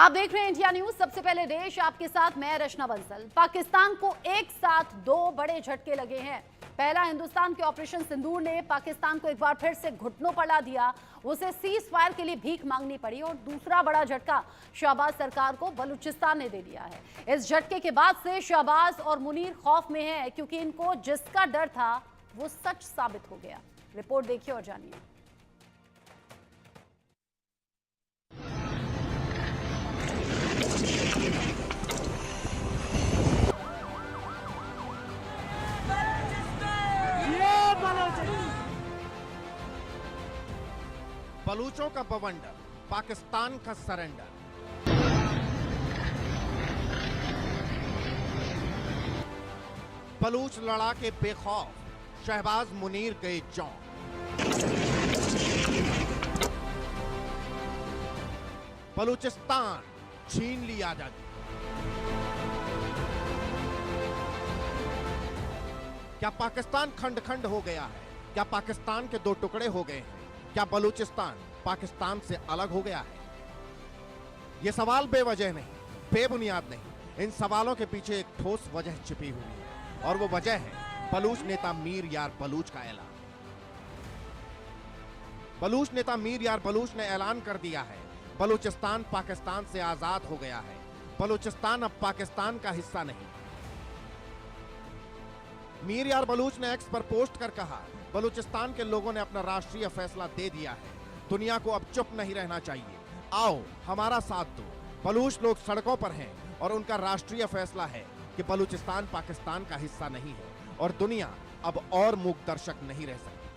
आप देख रहे हैं इंडिया न्यूज। सबसे पहले देश आपके साथ, मैं रचना बंसल। पाकिस्तान को एक साथ दो बड़े झटके लगे हैं। पहला, हिंदुस्तान के ऑपरेशन सिंदूर ने पाकिस्तान को एक बार फिर से घुटनों पर ला दिया, उसे सीज फायर के लिए भीख मांगनी पड़ी। और दूसरा बड़ा झटका शहबाज सरकार को बलूचिस्तान ने दे दिया है। इस झटके के बाद से शहबाज और मुनीर खौफ में है, क्योंकि इनको जिसका डर था वो सच साबित हो गया। रिपोर्ट देखिए और जानिए। बलूचों का बवंडर, पाकिस्तान का सरेंडर। बलूच लड़ाके बेखौफ, शहबाज मुनीर गए जौं। बलूचिस्तान छीन ली आजादी। क्या पाकिस्तान खंड खंड हो गया है? क्या पाकिस्तान के दो टुकड़े हो गए हैं? क्या बलूचिस्तान पाकिस्तान से अलग हो गया है? ये सवाल बेवजह नहीं, बेबुनियाद नहीं। इन सवालों के पीछे एक ठोस वजह छिपी हुई है, और वो वजह है बलूच नेता मीर यार बलूच का ऐलान। बलूच नेता मीर यार बलूच ने ऐलान कर दिया है, बलूचिस्तान पाकिस्तान से आजाद हो गया है। बलूचिस्तान अब पाकिस्तान का हिस्सा नहीं। मीर यार बलूच ने एक्स पर पोस्ट कर कहा, बलूचिस्तान के लोगों ने अपना राष्ट्रीय फैसला दे दिया है। दुनिया को अब चुप नहीं रहना चाहिए। आओ हमारा साथ दो। बलूच लोग सड़कों पर हैं और उनका राष्ट्रीय फैसला है कि बलूचिस्तान पाकिस्तान का हिस्सा नहीं है और दुनिया अब और मूक दर्शक नहीं रह सकती।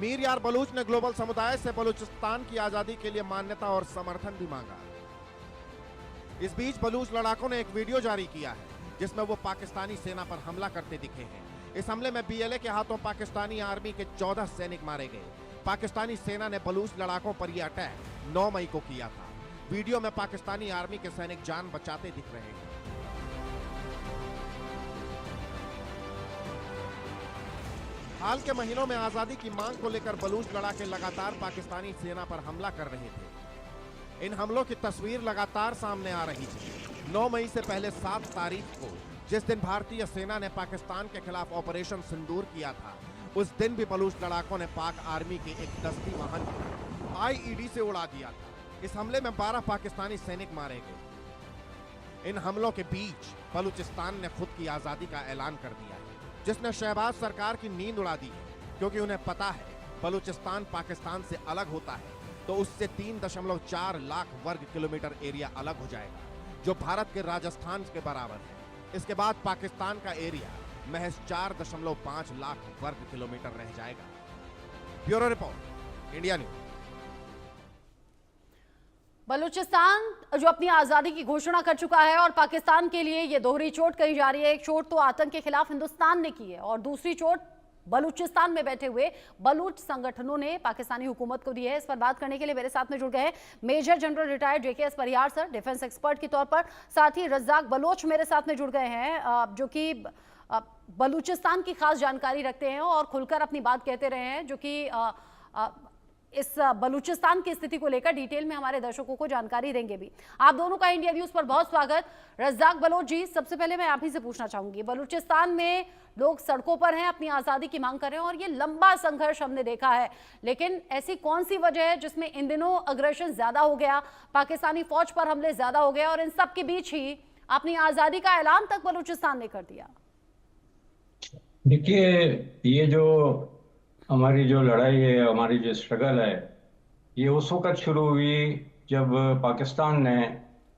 मीर यार बलूच ने ग्लोबल समुदाय से बलूचिस्तान की आजादी के लिए मान्यता और समर्थन भी मांगा। इस बीच बलूच लड़ाकों ने एक वीडियो जारी किया है जिसमें वो पाकिस्तानी सेना पर हमला करते दिखे हैं। इस हमले में बीएलए के हाथों पाकिस्तानी आर्मी के 14 सैनिक मारे गए। पाकिस्तानी सेना ने बलूच लड़ाकों पर यह अटैक 9 मई को किया था। वीडियो में पाकिस्तानी आर्मी के सैनिक जान बचाते दिख रहे हैं। हाल के महीनों में आजादी की मांग को लेकर बलूच लड़ाके लगातार पाकिस्तानी सेना पर हमला कर रहे थे। इन हमलों की तस्वीर लगातार सामने आ रही थी। 9 मई से पहले 7 तारीख को, जिस दिन भारतीय सेना ने पाकिस्तान के खिलाफ ऑपरेशन सिंदूर किया था, उस दिन भी बलूच लड़ाकों ने पाक आर्मी के एक दस्ती वाहन को आईईडी से उड़ा दिया था। इस हमले में 12 पाकिस्तानी सैनिक मारे गए। इन हमलों के बीच बलूचिस्तान ने खुद की आजादी का ऐलान कर दिया है, जिसने शहबाज सरकार की नींद उड़ा दी है, क्योंकि उन्हें पता है बलूचिस्तान पाकिस्तान से अलग होता है तो उससे 3.4 लाख वर्ग किलोमीटर एरिया अलग हो जाएगा, जो भारत के राजस्थान के बराबर है। इसके बाद पाकिस्तान का एरिया महज 4.5 लाख वर्ग किलोमीटर रह जाएगा। Bureau report, India news. Balochistan जो अपनी आजादी की घोषणा कर चुका है और पाकिस्तान के लिए ये दोहरी चोट कही जा रही है। एक चोट तो आतंक के खिलाफ हिंदुस्तान ने की है और दूसरी चोट बलूचिस्तान में बैठे हुए बलूच संगठनों ने पाकिस्तानी हुकूमत को दी है। इस पर बात करने के लिए मेरे साथ में जुड़ गए हैं मेजर जनरल रिटायर्ड जेकेएस परिहार सर, डिफेंस एक्सपर्ट के तौर पर। साथ ही रज्जाक बलोच मेरे साथ में जुड़ गए हैं, जो कि बलूचिस्तान की खास जानकारी रखते हैं और खुलकर अपनी बात कहते रहे हैं, जो कि इस बलूचिस्तान की स्थिति को लेकर डिटेल में हमारे दर्शकों को जानकारी देंगे भी। आप दोनों का इंडिया न्यूज पर बहुत स्वागत। रज्जाक बलोच जी, सबसे पहले मैं आप ही से पूछना चाहूंगी, बलूचिस्तान में लोग सड़कों पर हैं, अपनी आजादी की मांग कर रहे हैं और ये लंबा संघर्ष हमने देखा है, लेकिन ऐसी कौन सी वजह है जिसमें इन दिनों अग्रेशन ज्यादा हो गया, पाकिस्तानी फौज पर हमले ज्यादा हो गए और इन सब के बीच ही अपनी आजादी का ऐलान तक बलूचिस्तान ने कर दिया? देखिए, ये जो हमारी जो लड़ाई है, हमारी जो स्ट्रगल है, ये उस वक्त शुरू हुई जब पाकिस्तान ने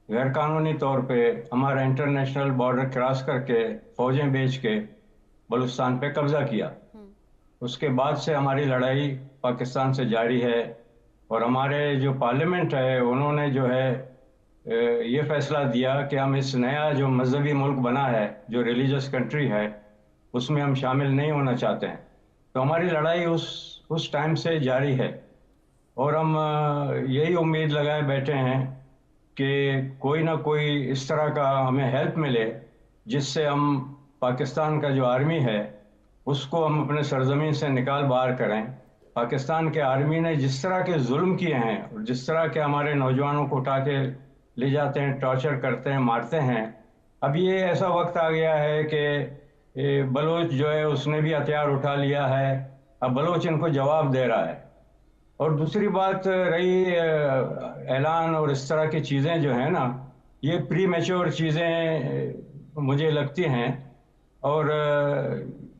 गैरकानूनी तौर पे हमारा इंटरनेशनल बॉर्डर क्रॉस करके फौजें भेज के बलूचिस्तान पे कब्जा किया। उसके बाद से हमारी लड़ाई पाकिस्तान से जारी है और हमारे जो पार्लियामेंट है उन्होंने जो है ये फैसला दिया कि हम इस नया जो मजहबी मुल्क बना है, जो रिलीजियस कंट्री है, उसमें हम शामिल नहीं होना चाहते हैं। तो हमारी लड़ाई उस टाइम से जारी है और हम यही उम्मीद लगाए बैठे हैं कि कोई ना कोई इस तरह का हमें हेल्प मिले जिससे हम पाकिस्तान का जो आर्मी है उसको हम अपने सरजमीन से निकाल बाहर करें पाकिस्तान के आर्मी ने जिस तरह के जुल्म किए हैं और जिस तरह के हमारे नौजवानों को उठा के ले जाते हैं, टॉर्चर करते हैं, मारते हैं, अब ये ऐसा वक्त आ गया है कि बलोच जो है उसने भी हथियार उठा लिया है। अब बलोच इनको जवाब दे रहा है। और दूसरी बात रही ऐलान और इस तरह की चीज़ें जो है ना, ये प्री मैच्योर चीज़ें मुझे लगती हैं। और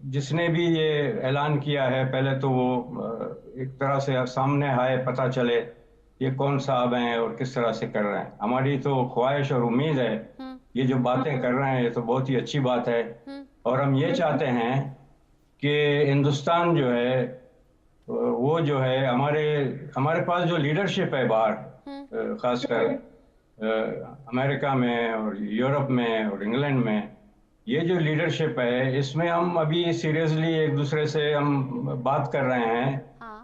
जिसने भी ये ऐलान किया है, पहले तो वो एक तरह से सामने आए, पता चले ये कौन साहब हैं और किस तरह से कर रहे हैं। हमारी तो ख्वाहिश और उम्मीद है, ये जो बातें कर रहे हैं ये तो बहुत ही अच्छी बात है। और हम ये चाहते हैं कि हिंदुस्तान जो है वो जो है हमारे पास जो लीडरशिप है बाहर, खासकर अमेरिका में और यूरोप में और इंग्लैंड में, ये जो लीडरशिप है इसमें हम अभी सीरियसली एक दूसरे से हम बात कर रहे हैं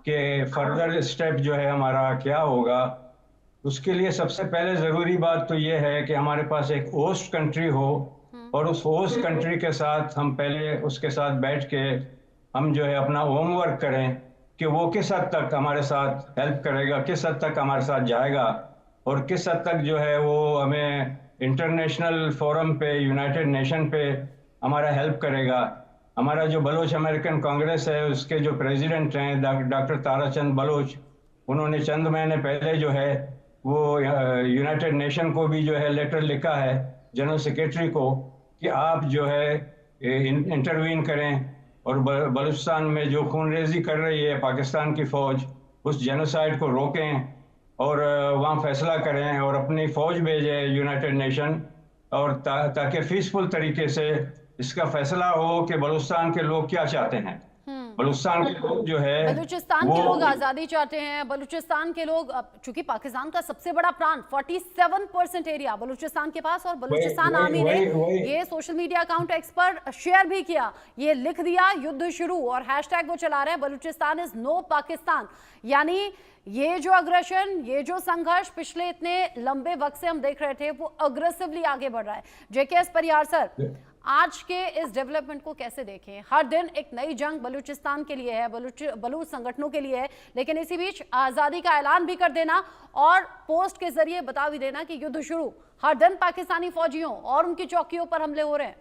कि फर्दर स्टेप जो है हमारा क्या होगा। उसके लिए सबसे पहले ज़रूरी बात तो ये है कि हमारे पास एक होस्ट कंट्री हो, और उस होस्ट कंट्री के साथ हम पहले उसके साथ बैठ के हम जो है अपना होमवर्क करें कि वो किस हद तक हमारे साथ हेल्प करेगा, किस हद तक हमारे साथ जाएगा, और किस हद तक जो है वो हमें इंटरनेशनल फोरम पे, यूनाइटेड नेशन पे हमारा हेल्प करेगा। हमारा जो बलोच अमेरिकन कांग्रेस है उसके जो प्रेसिडेंट हैं डॉक्टर ताराचंद बलोच, उन्होंने चंद महीने पहले जो है वो यूनाइटेड नेशन को भी जो है लेटर लिखा है, जनरल सेक्रेटरी को, कि आप जो है इंटरवीन करें और बलूचिस्तान में जो खूनरेजी कर रही है पाकिस्तान की फ़ौज, उस जेनोसाइड को रोकें और वहाँ फैसला करें और अपनी फ़ौज भेजें यूनाइटेड नेशन, और ताकि पीसफुल तरीके से इसका फैसला हो कि बलूचिस्तान के लोग क्या चाहते हैं। बलूचिस्तान के लोग जो है बलूचिस्तान के लोग आजादी चाहते हैं। बलूचिस्तान के लोग, चूंकि पाकिस्तान का सबसे बड़ा प्रांत 47% एरिया बलूचिस्तान के पास, और बलूचिस्तान आर्मी ने ये सोशल मीडिया अकाउंट एक्स पर शेयर भी किया, ये लिख दिया युद्ध शुरू, और हैशटैग वो चला रहे हैं बलूचिस्तान इज नो पाकिस्तान। यानी ये जो अग्रेशन, ये जो संघर्ष पिछले इतने लंबे वक्त से हम देख रहे थे, वो अग्रेसिवली आगे बढ़ रहा है। जेकेएस परिहार सर, आज के इस डेवलपमेंट को कैसे देखें? हर दिन एक नई जंग बलूचिस्तान के लिए है, बलूच संगठनों के लिए है, लेकिन इसी बीच आजादी का ऐलान भी कर देना और पोस्ट के जरिए बता भी देना कि युद्ध शुरू। हर दिन पाकिस्तानी फौजियों और उनकी चौकियों पर हमले हो रहे हैं।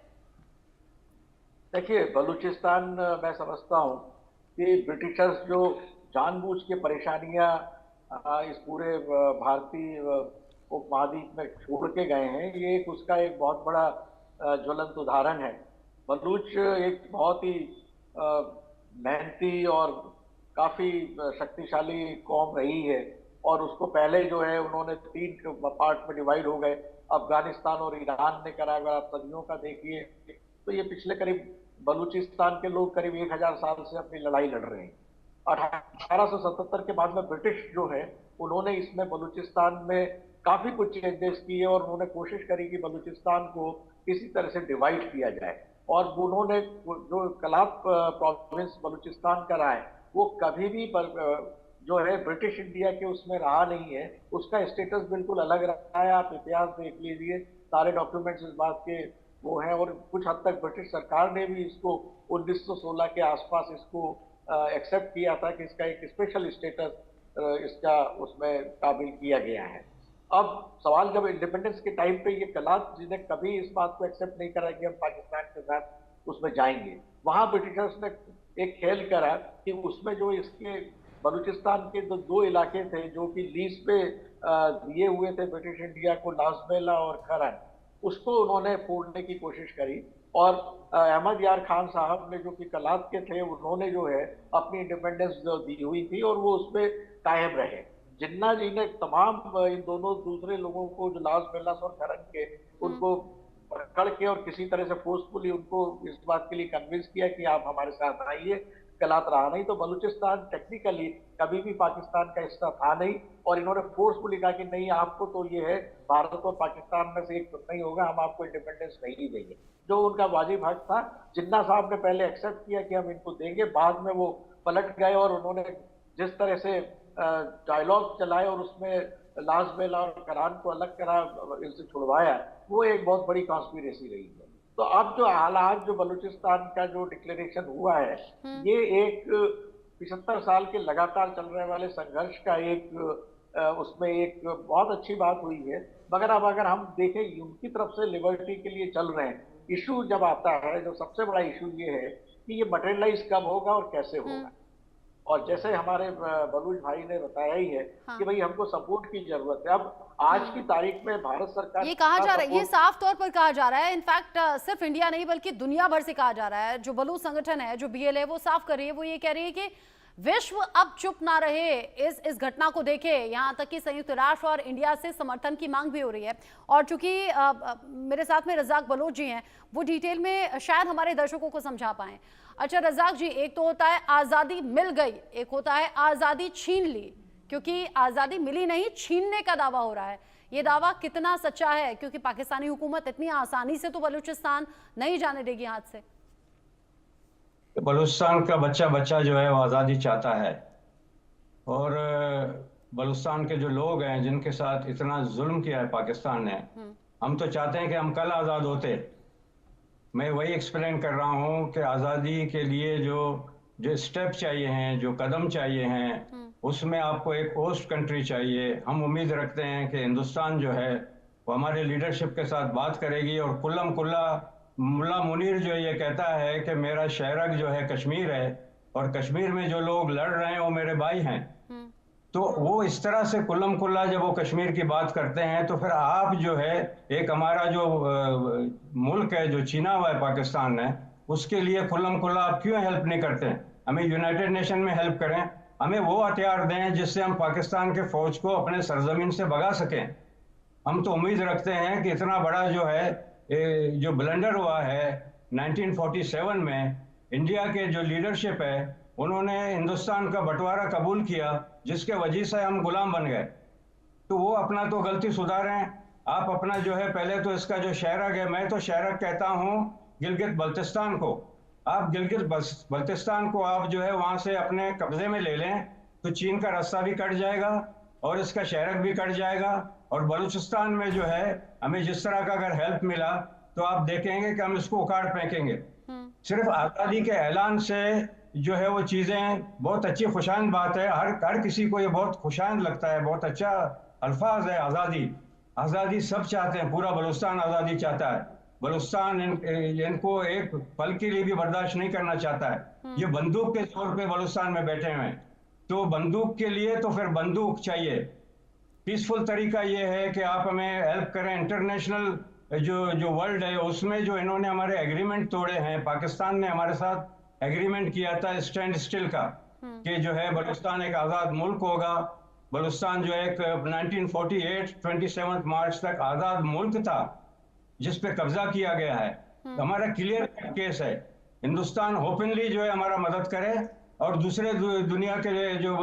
देखिए, बलूचिस्तान मैं समझता हूँ कि ब्रिटिशर्स जो जानबूझ के परेशानियां इस पूरे भारतीय उपमहाद्वीप में छोड़ के गए हैं, ये उसका एक बहुत बड़ा ज्वलंत उदाहरण है। बलूच एक बहुत ही मेहनती और काफ़ी शक्तिशाली कौम रही है, और उसको पहले जो है उन्होंने 3 पार्ट में डिवाइड हो गए। अफगानिस्तान और ईरान ने करा, अगर आप सदियों का देखिए तो ये पिछले करीब बलूचिस्तान के लोग करीब 1000 साल से अपनी लड़ाई लड़ रहे हैं। 1877 के बाद में ब्रिटिश जो है उन्होंने इसमें बलूचिस्तान में काफ़ी कुछ चेंजेस किए, और उन्होंने कोशिश करी कि बलूचिस्तान को किसी तरह से डिवाइड किया जाए। और उन्होंने जो कलात प्रोविंस बलूचिस्तान का रहा है, वो कभी भी जो है ब्रिटिश इंडिया के उसमें रहा नहीं है, उसका स्टेटस बिल्कुल अलग रहा है। आप इतिहास देख लीजिए, सारे डॉक्यूमेंट्स इस बात के वो हैं, और कुछ हद तक ब्रिटिश सरकार ने भी इसको 1916 के आसपास इसको एक्सेप्ट किया था कि इसका एक स्पेशल स्टेटस इसका उसमें काबिल किया गया है। अब सवाल जब इंडिपेंडेंस के टाइम पे ये कलात जिन्हें कभी इस बात को एक्सेप्ट नहीं करा कि हम पाकिस्तान के साथ उसमें जाएंगे, वहाँ ब्रिटिशर्स ने एक खेल करा कि उसमें जो इसके बलूचिस्तान के जो 2 इलाके थे जो कि लीज पे दिए हुए थे ब्रिटिश इंडिया को, लाजबेला और खरन, उसको उन्होंने फोड़ने की कोशिश करी। और अहमद यार खान साहब ने, जो कि कलात के थे, उन्होंने जो है अपनी इंडिपेंडेंस दी हुई थी और वो उसमें कायम रहे। जिन्ना जी ने तमाम इन दोनों दूसरे लोगों को, जो लाजबेला और खरन के, उनको पकड़ के और किसी तरह से फोर्सफुली उनको इस बात के लिए कन्विंस किया कि आप हमारे साथ आइए। कलात रहा नहीं, तो बलूचिस्तान टेक्निकली कभी भी पाकिस्तान का हिस्सा था नहीं, और इन्होंने फोर्सफुली कहा कि नहीं, आपको तो ये है भारत और पाकिस्तान में से एक तो नहीं होगा, हम आपको इंडिपेंडेंस नहीं देंगे, जो उनका वाजिब हक था। जिन्ना साहब ने पहले एक्सेप्ट किया कि हम इनको देंगे, बाद में वो पलट गए और उन्होंने जिस तरह से डायलॉग चलाए और उसमें लाजबेला और करान को अलग करा, इनसे छुड़वाया, वो एक बहुत बड़ी कॉन्स्पिरेसी रही है। तो अब जो हालात, जो बलूचिस्तान का जो डिक्लेरेशन हुआ है, ये एक 75 साल के लगातार चल रहे वाले संघर्ष का उसमें एक बहुत अच्छी बात हुई है। मगर अब अगर हम देखें उनकी तरफ से लिबर्टी के लिए चल रहे हैं, इशू जब आता है, जो सबसे बड़ा इशू ये है कि ये मटेरियलाइज कब होगा और कैसे होगा। और जैसे हमारे बलूच भाई ने बताया ही है कि भाई हमको सपोर्ट की जरूरत है। अब आज की तारीख में भारत सरकार ये कहा जा रहा है, ये साफ तौर पर कहा जा रहा है, इनफैक्ट सिर्फ इंडिया नहीं बल्कि दुनिया भर से कहा जा रहा है। जो बलूच संगठन है, जो BLA, वो साफ कर रही है, वो ये कह रही है कि विश्व अब चुप ना रहे, इस घटना को देखे। यहाँ तक कि संयुक्त राष्ट्र और इंडिया से समर्थन की मांग भी हो रही है। और चूंकि मेरे साथ में रज़ाक बलोच जी हैं, वो डिटेल में शायद हमारे दर्शकों को समझा पाएं। अच्छा रज़ाक जी, एक तो होता है आज़ादी मिल गई, एक होता है आज़ादी छीन ली, क्योंकि आज़ादी मिली नहीं, छीनने का दावा हो रहा है। ये दावा कितना सच्चा है? क्योंकि पाकिस्तानी हुकूमत इतनी आसानी से तो बलूचिस्तान नहीं जाने देगी हाथ से। बलूचिस्तान का बच्चा बच्चा जो है वो आज़ादी चाहता है, और बलूचिस्तान के जो लोग हैं जिनके साथ इतना जुल्म किया है पाकिस्तान ने, हम तो चाहते हैं कि हम कल आज़ाद होते। मैं वही एक्सप्लेन कर रहा हूँ कि आज़ादी के लिए जो स्टेप चाहिए हैं, जो कदम चाहिए हैं, उसमें आपको एक होस्ट कंट्री चाहिए। हम उम्मीद रखते हैं कि हिंदुस्तान जो है वो हमारे लीडरशिप के साथ बात करेगी, और कुल्लम कुल्ला मुल्ला मुनीर जो ये कहता है कि मेरा शहरक जो है कश्मीर है, और कश्मीर में जो लोग लड़ रहे हैं वो मेरे भाई हैं, तो वो इस तरह से कुल्लम कुल्ला जब वो कश्मीर की बात करते हैं, तो फिर आप जो है एक हमारा जो मुल्क है जो छीना हुआ है पाकिस्तान ने, उसके लिए खुल्लम खुल्ला आप क्यों हेल्प नहीं करते हैं? हमें यूनाइटेड नेशन में हेल्प करें, हमें वो हथियार दें जिससे हम पाकिस्तान के फौज को अपने सरजमीन से भगा सकें। हम तो उम्मीद रखते हैं कि इतना बड़ा जो है जो ब्लंडर हुआ है 1947 में, इंडिया के जो लीडरशिप है उन्होंने हिंदुस्तान का बंटवारा कबूल किया, जिसके वजह से हम गुलाम बन गए। तो वो अपना तो गलती सुधारें। आप अपना जो है पहले तो इसका जो शहरक है, मैं तो शहरक कहता हूँ गिलगित बल्तिस्तान को, आप गिलगित बल्तिस्तान को आप जो है वहां से अपने कब्जे में ले लें, तो चीन का रास्ता भी कट जाएगा और इसका शहरक भी कट जाएगा। और बलूचिस्तान में जो है हमें जिस तरह का अगर हेल्प मिला तो आप देखेंगे कि हम इसको उखाड़ फेंकेंगे। सिर्फ आज़ादी के ऐलान से जो है वो चीज़ें बहुत अच्छी खुशाइंद बात है, हर किसी को ये बहुत खुशाइंद लगता है, बहुत अच्छा अल्फाज है आज़ादी। आज़ादी सब चाहते हैं, पूरा बलूचिस्तान आज़ादी चाहता है। बलूचिस्तान इनको एक पल के लिए भी बर्दाश्त नहीं करना चाहता है। ये बंदूक के तौर पे बलूचिस्तान में बैठे हुए हैं, तो बंदूक के लिए तो फिर बंदूक चाहिए। पीसफुल तरीका ये है कि आप हमें हेल्प करें। इंटरनेशनल जो वर्ल्ड है उसमें जो इन्होंने हमारे एग्रीमेंट तोड़े हैं, पाकिस्तान ने हमारे साथ एग्रीमेंट किया था स्टैंड स्टिल का, कि जो है बलूचिस्तान एक आज़ाद मुल्क होगा। बलूचिस्तान जो एक 1948 27 मार्च तक आज़ाद मुल्क था जिस पे कब्जा किया गया है। हमारा क्लियर केस है। हिंदुस्तान ओपनली जो है हमारा मदद करे, और दूसरे दुनिया के जो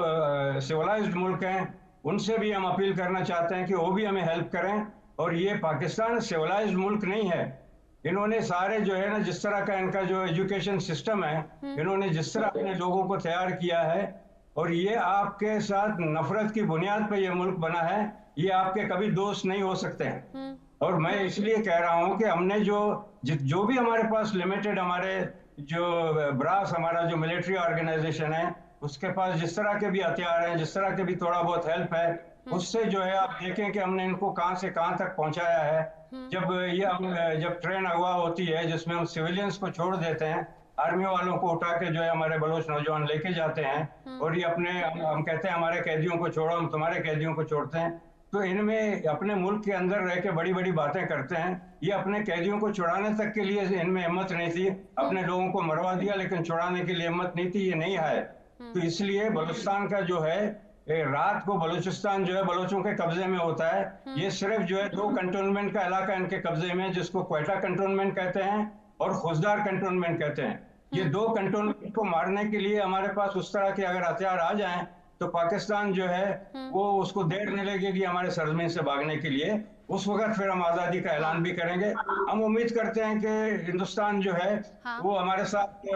सिविलाइज्ड मुल्क हैं उनसे भी हम अपील करना चाहते हैं कि वो भी हमें हेल्प करें। और ये पाकिस्तान सिविलाइज्ड मुल्क नहीं है। इन्होंने सारे जो है ना, जिस तरह का इनका जो एजुकेशन सिस्टम है, इन्होंने जिस तरह अपने लोगों को तैयार किया है, और ये आपके साथ नफरत की बुनियाद पर यह मुल्क बना है, ये आपके कभी दोस्त नहीं हो सकते हैं। और मैं इसलिए कह रहा हूं कि हमने जो भी हमारे पास लिमिटेड, हमारे जो ब्रास, हमारा जो मिलिट्री ऑर्गेनाइजेशन है, उसके पास जिस तरह के भी हथियार हैं, जिस तरह के भी थोड़ा बहुत हेल्प है, उससे जो है आप देखें कि हमने इनको कहां से कहां तक पहुंचाया है। जब ट्रेन अगवा होती है जिसमें हम सिविलियंस को छोड़ देते हैं, आर्मी वालों को उठा के जो है हमारे बलोच नौजवान लेके जाते हैं, और ये हम कहते हैं हमारे कैदियों को छोड़ो, हम तुम्हारे कैदियों को छोड़ते हैं। तो इनमें अपने मुल्क के अंदर रह के बड़ी बड़ी बातें करते हैं। ये अपने कैदियों को छुड़ाने तक के लिए इनमें हिम्मत नहीं थी। अपने लोगों को मरवा दिया, लेकिन छुड़ाने के लिए हिम्मत नहीं थी, ये नहीं है। तो इसलिए बलूचिस्तान का जो है रात को बलूचिस्तान जो है बलोचों के कब्जे में होता है। ये सिर्फ जो है 2 कंटोनमेंट का इलाका इनके कब्जे में, जिसको क्वेटा कंटोनमेंट कहते हैं और खुजदार कंटोनमेंट कहते हैं। ये 2 कंटोनमेंट को मारने के लिए हमारे पास उस तरह के अगर हथियार आ जाएं, तो पाकिस्तान जो है वो उसको देर नहीं लगेगी हमारे सरजमीन से भागने के लिए। उस वक्त फिर हम आज़ादी का ऐलान भी करेंगे। हम उम्मीद करते हैं कि हिंदुस्तान जो है हाँ। वो हमारे साथ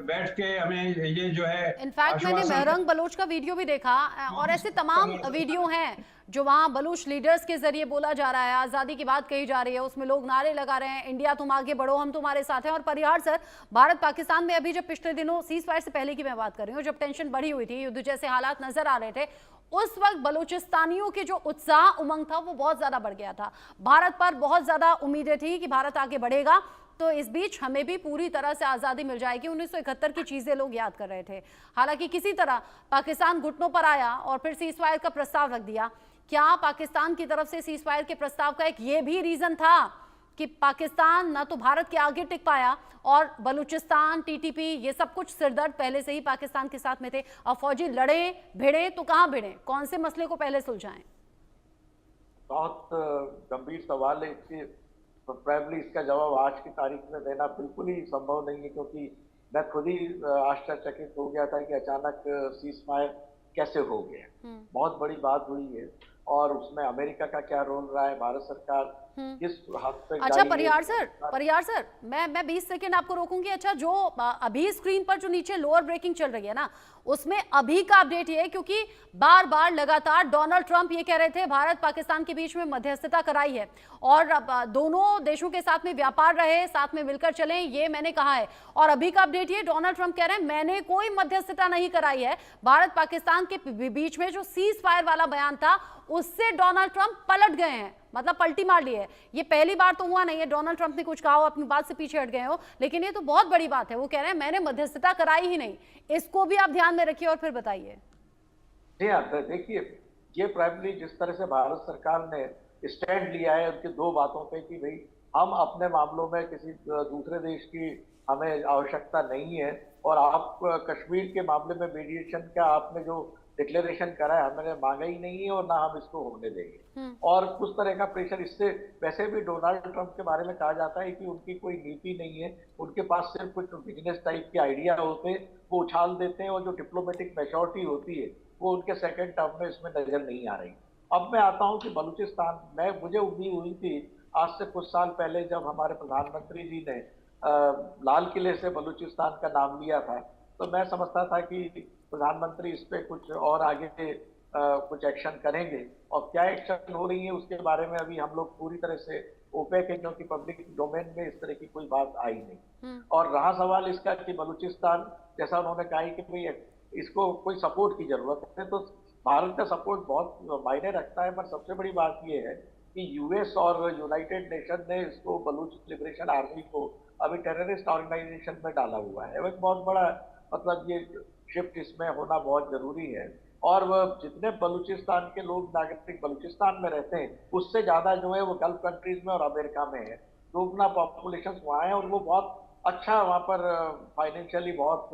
बैठ के हमें ये जो है इनफैक्ट मैंने आश्वासन मेहरंग बलोच का वीडियो भी देखा और ऐसे तमाम वीडियो हैं जो वहां बलूच लीडर्स के जरिए बोला जा रहा है, आजादी की बात कही जा रही है, उसमें लोग नारे लगा रहे हैं, इंडिया तुम आगे बढ़ो, हम तुम्हारे साथ हैं। और परिहार सर, भारत पाकिस्तान में अभी जब पिछले दिनों सीज फायर से पहले की मैं बात कर रही हूँ, जब टेंशन बढ़ी हुई थी, युद्ध जैसे हालात नजर आ रहे थे, उस वक्त बलूचिस्तानियों के जो उत्साह उमंग था वो बहुत ज्यादा बढ़ गया था। भारत पर बहुत ज्यादा उम्मीदें थी कि भारत आगे बढ़ेगा, तो इस बीच हमें भी पूरी तरह से आज़ादी मिल जाएगी। 1971 की चीज़ें लोग याद कर रहे थे। हालांकि किसी तरह पाकिस्तान घुटनों पर आया और फिर सीज फायर का प्रस्ताव रख दिया। क्या पाकिस्तान की तरफ से सीज फायर के प्रस्ताव का एक ये भी रीज़न था कि पाकिस्तान ना तो भारत के आगे टिक पाया और बलूचिस्तान, टीटीपी, ये सब कुछ सिरदर्द पहले से ही पाकिस्तान के साथ में थे। अब फौजी लड़े भिड़े तो कहाँ भिड़े, कौन से मसले को पहले सुलझाएं? बहुत गंभीर सवाल है। इसके प्रोबेबली इसका जवाब आज की तारीख में देना बिल्कुल ही संभव नहीं है, क्योंकि मैं खुद ही आश्चर्यचकित हो गया था कि अचानक सीज फायर कैसे हो गया। बहुत बड़ी बात हुई है और उसमें अमेरिका का क्या रोल रहा है, भारत सरकार किस हद तक अच्छा गई है। परिहार सर, मैं 20 सेकंड आपको रोकूंगी। अच्छा, जो अभी स्क्रीन पर जो नीचे लोअर ब्रेकिंग चल रही है ना, उसमें अभी का अपडेट ये है, क्योंकि बार बार लगातार डोनाल्ड ट्रंप ये कह रहे थे भारत पाकिस्तान के बीच में मध्यस्थता कराई है और दोनों देशों के साथ में व्यापार रहे, साथ में मिलकर चलें, ये मैंने कहा है। और अभी का अपडेट ये, डोनाल्ड ट्रंप कह रहे हैं मैंने कोई मध्यस्थता नहीं कराई है। भारत पाकिस्तान के बीच में जो सीज फायर वाला बयान था उससे डोनाल्ड ट्रंप पलट गए हैं, मतलब पलटी मार ली है। ये पहली बार तो हुआ नहीं है डोनाल्ड ट्रंप ने कुछ कहा हो, अपनी बात से पीछे हट गए हो, लेकिन ये तो बहुत बड़ी बात है। वो कह रहे हैं मैंने मध्यस्थता कराई ही नहीं। इसको भी आप ध्यान में रखिए और फिर बताइए। देखिए, ये प्राइमरी जिस तरह से भारत सरकार ने स्टैंड लिया है उनकी दो बातों पे कि भाई हम अपने मामलों में किसी दूसरे देश की हमें आवश्यकता नहीं है, और आप कश्मीर के मामले में मीडिएशन का आपने जो डिक्लेरेशन करा है हमने मांगा ही नहीं है और ना हम इसको होने देंगे। और उस तरह का प्रेशर, इससे वैसे भी डोनाल्ड ट्रंप के बारे में कहा जाता है कि उनकी कोई नीति नहीं है, उनके पास सिर्फ कुछ बिजनेस टाइप के आइडिया होते हैं, वो उछाल देते हैं, और जो डिप्लोमेटिक मैच्योरिटी होती है वो उनके सेकंड टर्म में इसमें नजर नहीं आ रही। अब मैं आता हूं कि बलूचिस्तान में मुझे उम्मीद हुई थी आज से कुछ साल पहले जब हमारे प्रधानमंत्री जी ने लाल किले से बलूचिस्तान का नाम लिया था, तो मैं समझता था कि प्रधानमंत्री इस पे कुछ और आगे कुछ एक्शन करेंगे, और क्या एक्शन हो रही है उसके बारे में अभी हम लोग पूरी तरह से ओपेक है, क्योंकि पब्लिक डोमेन में इस तरह की कोई बात आई नहीं। और रहा सवाल इसका कि बलूचिस्तान, जैसा उन्होंने कहा कि भाई इसको कोई सपोर्ट की जरूरत है, तो भारत का सपोर्ट बहुत मायने रखता है, पर सबसे बड़ी बात यह है कि यूएस और यूनाइटेड नेशन ने इसको बलूच लिबरेशन आर्मी को अभी टेररिस्ट ऑर्गेनाइजेशन में डाला हुआ है। एक बहुत बड़ा मतलब ये शिफ्ट इसमें होना बहुत जरूरी है। और वह जितने बलूचिस्तान के लोग नागरिक बलूचिस्तान में रहते हैं उससे ज्यादा जो है वो गल्फ कंट्रीज में और अमेरिका में है, दोगुना पॉपुलेशन वहाँ है, और वो बहुत अच्छा वहाँ पर फाइनेंशियली बहुत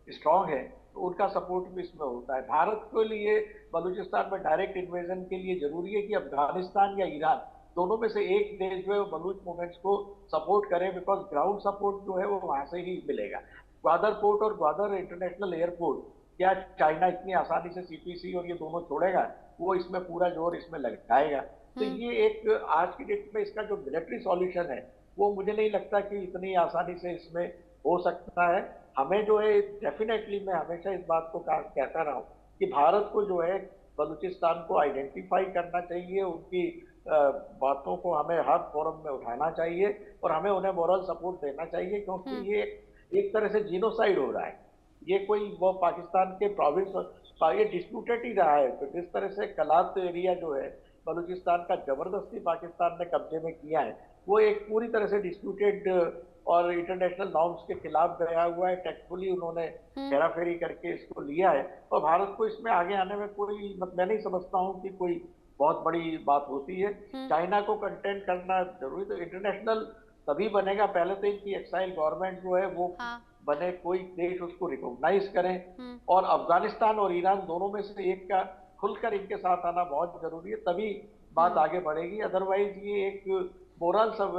स्ट्रांग है, तो उनका सपोर्ट भी इसमें होता है। भारत के लिए बलूचिस्तान में डायरेक्ट इन्वेजन के लिए जरूरी है कि अफगानिस्तान या ईरान दोनों में से एक देश जो है वो बलूच मूवमेंट्स को सपोर्ट करे, बिकॉज ग्राउंड सपोर्ट जो है वो वहां से ही मिलेगा। ग्वादर पोर्ट और ग्वादर इंटरनेशनल एयरपोर्ट क्या चाइना इतनी आसानी से सीपीसी और ये दोनों छोड़ेगा? वो इसमें पूरा जोर इसमें लगाएगा। तो ये एक आज की डेट में इसका जो मिलिट्री सॉल्यूशन है वो मुझे नहीं लगता कि इतनी आसानी से इसमें हो सकता है। हमें जो है डेफिनेटली, मैं हमेशा इस बात को कहता रहा हूँ कि भारत को जो है बलूचिस्तान को आइडेंटिफाई करना चाहिए, उनकी बातों को हमें हर फोरम में उठाना चाहिए और हमें उन्हें मोरल सपोर्ट देना चाहिए, क्योंकि ये एक तरह से जीनोसाइड हो रहा है। ये कोई वो पाकिस्तान के प्रोविंस, ये डिस्प्यूटेड ही रहा है। तो जिस तरह से कलात एरिया जो है बलूचिस्तान का जबरदस्ती पाकिस्तान ने कब्जे में किया है, वो एक पूरी तरह से डिस्प्यूटेड और इंटरनेशनल नॉर्म्स के खिलाफ गया हुआ है। टेक्टफुली उन्होंने हेराफेरी करके इसको लिया है, और भारत को इसमें आगे आने में कोई मैं नहीं समझता हूँ कि कोई बहुत बड़ी बात होती है। चाइना को कंटेंट करना जरूरी, तो इंटरनेशनल तभी बनेगा, पहले तो इनकी एक्साइल गवर्नमेंट जो है वो बने, कोई देश उसको रिकॉग्नाइज करें, और अफगानिस्तान और ईरान दोनों में से एक का खुलकर इनके साथ आना बहुत जरूरी है, तभी बात आगे बढ़ेगी। अदरवाइज ये एक मोरल सब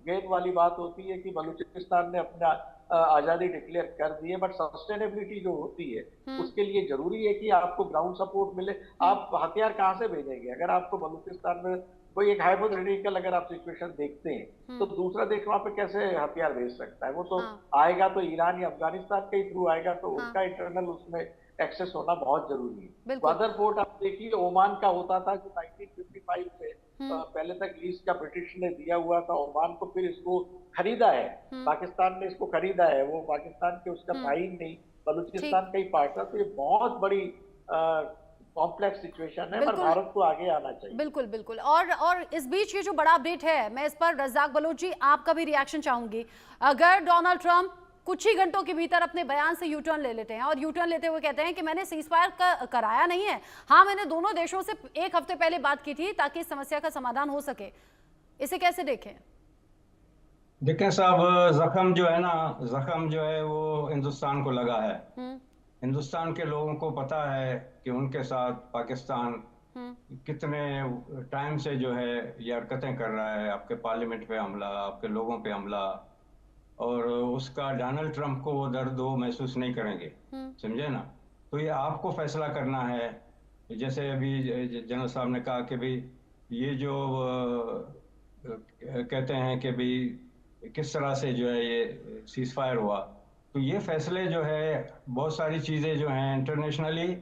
गेन वाली बात होती है कि बलूचिस्तान ने अपना आजादी डिक्लेयर कर दी है, बट सस्टेनेबिलिटी जो होती है उसके लिए जरूरी है कि आपको ग्राउंड सपोर्ट मिले। आप हथियार कहाँ से भेजेंगे? अगर आपको बलूचिस्तान में कोई एक हाइपोथेटिकल अगर आप सिचुएशन देखते हैं तो दूसरा देश वहां पे कैसे हथियार भेज सकता है? वो तो हाँ। आएगा तो ईरान या अफगानिस्तान के थ्रू आएगा, तो उनका इंटरनल उसमें एक्सेस होना बहुत जरूरी है। बिल्कुल। मदरपोर्ट आप देखिए ओमान का होता था जो 1955 से पहले तक लीज का ब्रिटिश ने दिया हुआ था ओमान को, फिर इसको खरीदा है पाकिस्तान ने, इसको खरीदा है, वो पाकिस्तान के उसका था ही नहीं, बलूचिस्तान का ही पार्ट था। तो ये बहुत बड़ी कॉम्प्लेक्स सिचुएशन है, पर बिल्कुल। भारत को आगे आना चाहिए। बिल्कुल बिल्कुल। और इस बीच ये जो बड़ा अपडेट है, मैं इस पर रज़ाक बलोच जी आपका भी रिएक्शन चाहूंगी। अगर डोनाल्ड ट्रंप कुछ ही घंटों के भीतर अपने बयान से यू टर्न ले लेते हैं और यू टर्न लेते हुए कहते हैं कि मैंने सीज फायर कराया नहीं है, हाँ मैंने दोनों देशों से एक हफ्ते पहले बात की थी ताकि इस समस्या का समाधान हो सके, इसे कैसे देखें? देखें साहब, जख्म जो है ना, जख्म जो है वो हिंदुस्तान को लगा है। हिंदुस्तान के लोगों को पता है कि उनके साथ पाकिस्तान कितने टाइम से जो है ये हरकतें कर रहा है, आपके पार्लियामेंट पे हमला, आपके लोगों पे हमला, और उसका डोनाल्ड ट्रंप को वो दर्द वो महसूस नहीं करेंगे, समझे ना। तो ये आपको फैसला करना है। जैसे अभी जनरल साहब ने कहा कि भाई ये जो कहते हैं कि भाई किस तरह से जो है ये सीज फायर हुआ, तो ये फैसले जो है बहुत सारी चीज़ें जो हैं इंटरनेशनली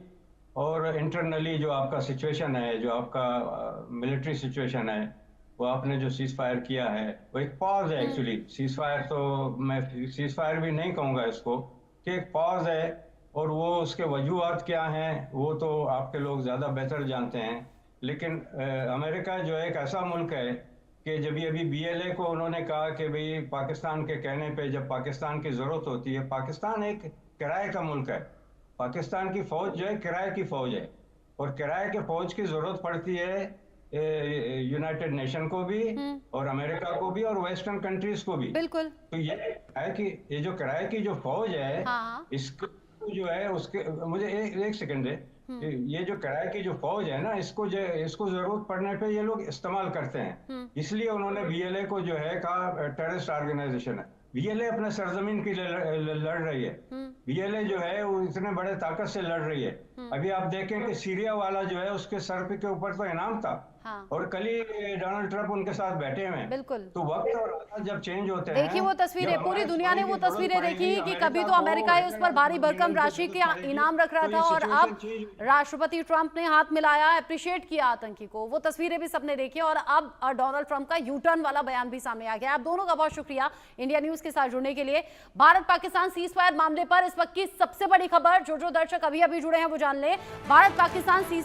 और इंटरनली, जो आपका सिचुएशन है, जो आपका मिलिट्री सिचुएशन है, वो आपने जो सीज फायर किया है वो एक पॉज है। एक्चुअली सीज फायर तो मैं सीज फायर भी नहीं कहूँगा इसको, कि एक पॉज है, और वो उसके वजूहात क्या हैं वो तो आपके लोग ज़्यादा बेहतर जानते हैं। लेकिन अमेरिका जो है एक ऐसा मुल्क है कि जब ये अभी BLA को उन्होंने कहा कि भाई पाकिस्तान के कहने पे जब पाकिस्तान की ज़रूरत होती है, पाकिस्तान एक किराए का मुल्क है, पाकिस्तान की फ़ौज जो है किराए की फ़ौज है, और किराए के फ़ौज की ज़रूरत पड़ती है यूनाइटेड नेशन को भी और अमेरिका को भी और वेस्टर्न कंट्रीज को भी। बिल्कुल। तो ये है कि ये जो किराए की जो फ़ौज है, हाँ। इसको जो है उसके, मुझे एक सेकंड है, ये जो किराए की जो फौज है ना, इसको जरूरत पड़ने पे ये लोग इस्तेमाल करते हैं। इसलिए उन्होंने BLA को जो है कहा टेररिस्ट ऑर्गेनाइजेशन है। BLA अपने सरजमीन के लिए लड़ रही है। BLA जो है वो इतने बड़े ताकत से लड़ रही है। अभी आप देखें कि सीरिया वाला जो है उसके सर के ऊपर तो इनाम था, हाँ। और कल ही डोनाल्ड ट्रंप उनके साथ बैठे हुए हैं। बिल्कुल। तो वक्त और हालात जब चेंज होते हैं, देखिए वो तस्वीरें, पूरी दुनिया ने वो तस्वीरें देखी कि कभी तो अमेरिका उस पर भारी भरकम राशि के इनाम रख रहा था और अब राष्ट्रपति ट्रंप ने हाथ मिलाया, अप्रिशिएट किया आतंकी को। वो तस्वीरें भी सबने देखी और अब डोनाल्ड ट्रंप का यू टर्न वाला बयान भी सामने आ गया। आप दोनों का बहुत शुक्रिया इंडिया न्यूज के साथ जुड़ने के लिए। भारत पाकिस्तान सीज फायर मामले पर इस वक्त की सबसे बड़ी खबर, जो दर्शक अभी अभी जुड़े हैं वो जान ले, भारत पाकिस्तान सीज